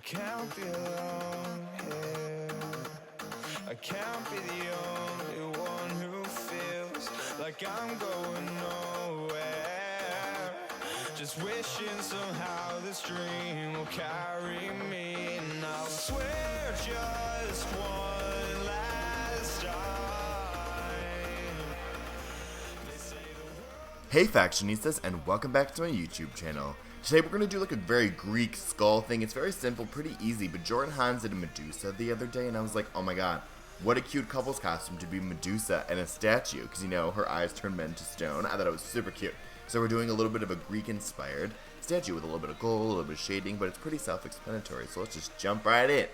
can't be alone here. I can't be the only one who feels like I'm going nowhere. Just wishing somehow this dream will carry me. And I'll swear just one last time. They say the world. Hey Factionistas, and welcome back to my YouTube channel. Today we're going to do like a very Greek skull thing. It's very simple, pretty easy, but Jordan Hans did a Medusa the other day and I was like, oh my god, what a cute couple's costume to be Medusa and a statue, because you know, her eyes turn men to stone. I thought it was super cute. So we're doing a little bit of a Greek-inspired statue with a little bit of gold, a little bit of shading, but it's pretty self-explanatory, so let's just jump right in.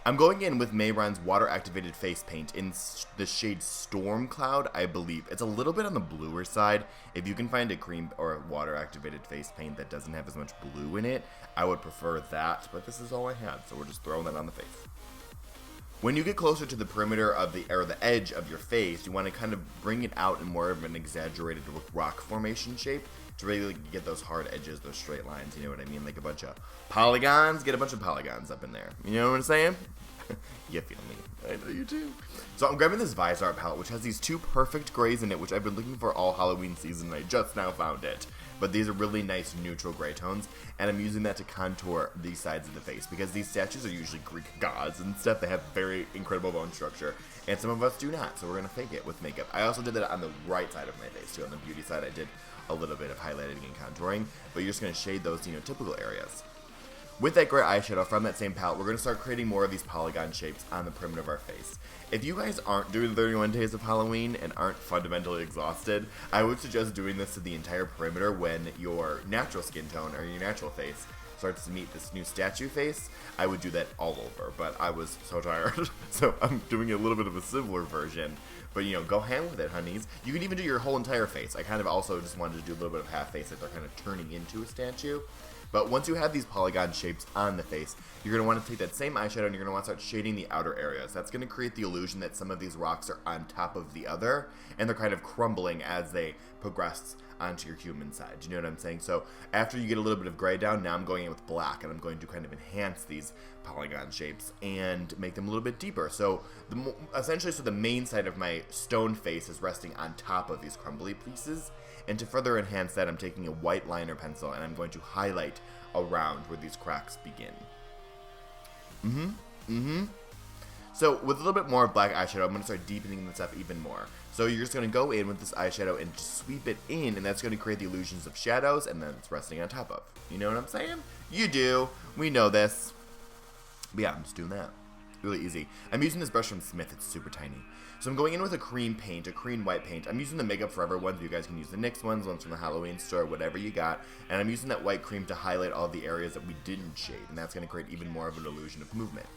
I'm going in with Mayron's water-activated face paint in the shade Storm Cloud, I believe. It's a little bit on the bluer side. If you can find a cream or a water-activated face paint that doesn't have as much blue in it, I would prefer that, but this is all I had, so we're just throwing that on the face. When you get closer to the perimeter of the edge of your face, you want to kind of bring it out in more of an exaggerated rock formation shape to really get those hard edges, those straight lines, you know what I mean? Like a bunch of polygons, get a bunch of polygons up in there. You know what I'm saying? You feel me. I know you do. So I'm grabbing this Visart palette, which has these two perfect grays in it, which I've been looking for all Halloween season, and I just now found it. But these are really nice neutral gray tones, and I'm using that to contour these sides of the face, because these statues are usually Greek gods and stuff. They have very incredible bone structure, and some of us do not, so we're going to fake it with makeup. I also did that on the right side of my face, too. On the beauty side, I did a little bit of highlighting and contouring, but you're just going to shade those, you know, typical areas. With that gray eyeshadow from that same palette, we're going to start creating more of these polygon shapes on the perimeter of our face. If you guys aren't doing 31 days of Halloween and aren't fundamentally exhausted, I would suggest doing this to the entire perimeter when your natural skin tone or your natural face starts to meet this new statue face. I would do that all over, but I was so tired, so I'm doing a little bit of a simpler version. But, you know, go ham with it, honeys. You can even do your whole entire face. I kind of also just wanted to do a little bit of half face that they're kind of turning into a statue. But once you have these polygon shapes on the face, you're going to want to take that same eyeshadow and you're going to want to start shading the outer areas. That's going to create the illusion that some of these rocks are on top of the other, and they're kind of crumbling as they progress onto your human side. Do you know what I'm saying? So after you get a little bit of gray down, now I'm going in with black, and I'm going to kind of enhance these polygon shapes and make them a little bit deeper. So essentially, the main side of my stone face is resting on top of these crumbly pieces. And to further enhance that, I'm taking a white liner pencil and I'm going to highlight around where these cracks begin. So with a little bit more black eyeshadow, I'm going to start deepening this up even more. So you're just going to go in with this eyeshadow and just sweep it in, and that's going to create the illusions of shadows, and then it's resting on top of. You know what I'm saying? You do. We know this. But yeah, I'm just doing that. Really easy. I'm using this brush from Smith. It's super tiny. So I'm going in with a cream paint, a cream white paint. I'm using the Makeup Forever ones. You guys can use the NYX ones from the Halloween store, whatever you got. And I'm using that white cream to highlight all the areas that we didn't shade. And that's going to create even more of an illusion of movement.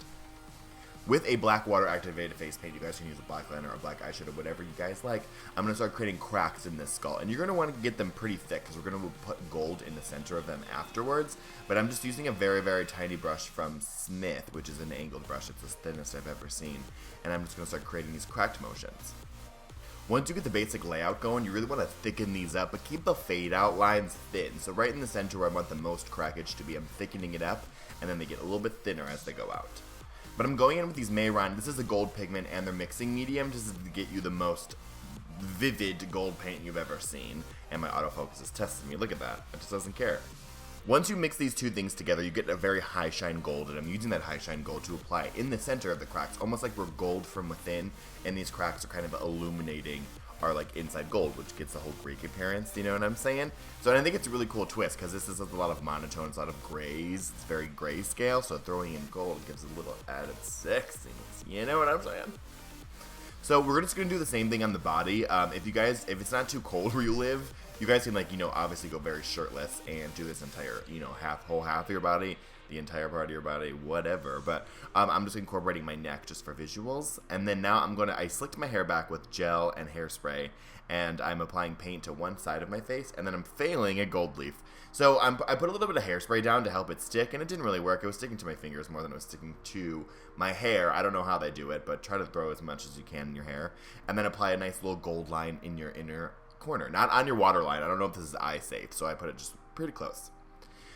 With a black water activated face paint, you guys can use a black liner or a black eyeshadow, whatever you guys like. I'm going to start creating cracks in this skull. And you're going to want to get them pretty thick because we're going to put gold in the center of them afterwards. But I'm just using a very, very tiny brush from Smith, which is an angled brush. It's the thinnest I've ever seen. And I'm just going to start creating these cracked motions. Once you get the basic layout going, you really want to thicken these up, but keep the fade out lines thin. So right in the center where I want the most crackage to be, I'm thickening it up, and then they get a little bit thinner as they go out. But I'm going in with these Mayron. This is a gold pigment and their mixing medium just to get you the most vivid gold paint you've ever seen. And my autofocus is testing me. Look at that. It just doesn't care. Once you mix these two things together, you get a very high shine gold, and I'm using that high shine gold to apply in the center of the cracks, almost like we're gold from within, and these cracks are kind of illuminating our like inside gold, which gets the whole Greek appearance, you know what I'm saying? So and I think it's a really cool twist, because this is a lot of monotones, a lot of grays, it's very grayscale, so throwing in gold gives it a little added sexiness, you know what I'm saying? So we're just going to do the same thing on the body. If it's not too cold where you live, you guys can, like, you know, obviously go very shirtless and do this entire, you know, whole half of your body, the entire part of your body, whatever. But I'm just incorporating my neck just for visuals. And then now I slicked my hair back with gel and hairspray, and I'm applying paint to one side of my face, and then I'm failing a gold leaf. So I put a little bit of hairspray down to help it stick, and it didn't really work. It was sticking to my fingers more than it was sticking to my hair. I don't know how they do it, but try to throw as much as you can in your hair. And then apply a nice little gold line in your inner corner. Not on your waterline. I don't know if this is eye safe, so I put it just pretty close.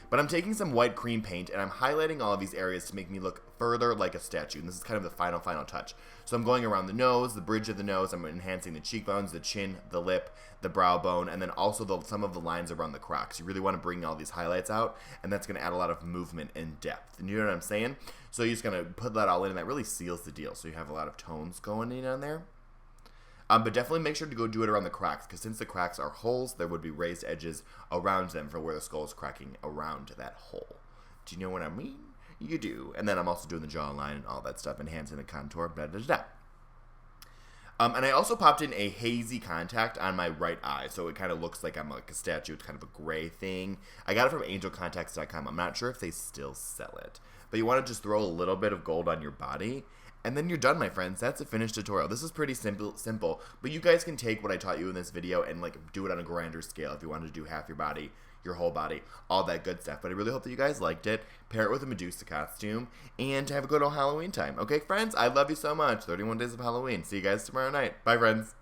But I'm taking some white cream paint and I'm highlighting all of these areas to make me look further like a statue. And this is kind of the final touch. So I'm going around the nose, the bridge of the nose. I'm enhancing the cheekbones, the chin, the lip, the brow bone, and then also some of the lines around the cracks. You really want to bring all these highlights out, and that's going to add a lot of movement and depth. And you know what I'm saying? So you're just going to put that all in, and that really seals the deal. So you have a lot of tones going in on there. But definitely make sure to go do it around the cracks, because since the cracks are holes, there would be raised edges around them for where the skull is cracking around that hole. Do you know what I mean? You do. And then I'm also doing the jawline and all that stuff, enhancing the contour, blah, blah, blah. And I also popped in a hazy contact on my right eye, so it kind of looks like I'm like a statue. It's kind of a gray thing. I got it from angelcontacts.com. I'm not sure if they still sell it. But you want to just throw a little bit of gold on your body, and then you're done, my friends. That's a finished tutorial. This is pretty simple, but you guys can take what I taught you in this video and like do it on a grander scale if you wanted to do half your body, your whole body, all that good stuff. But I really hope that you guys liked it. Pair it with a Medusa costume and have a good old Halloween time. Okay, friends? I love you so much. 31 days of Halloween. See you guys tomorrow night. Bye, friends.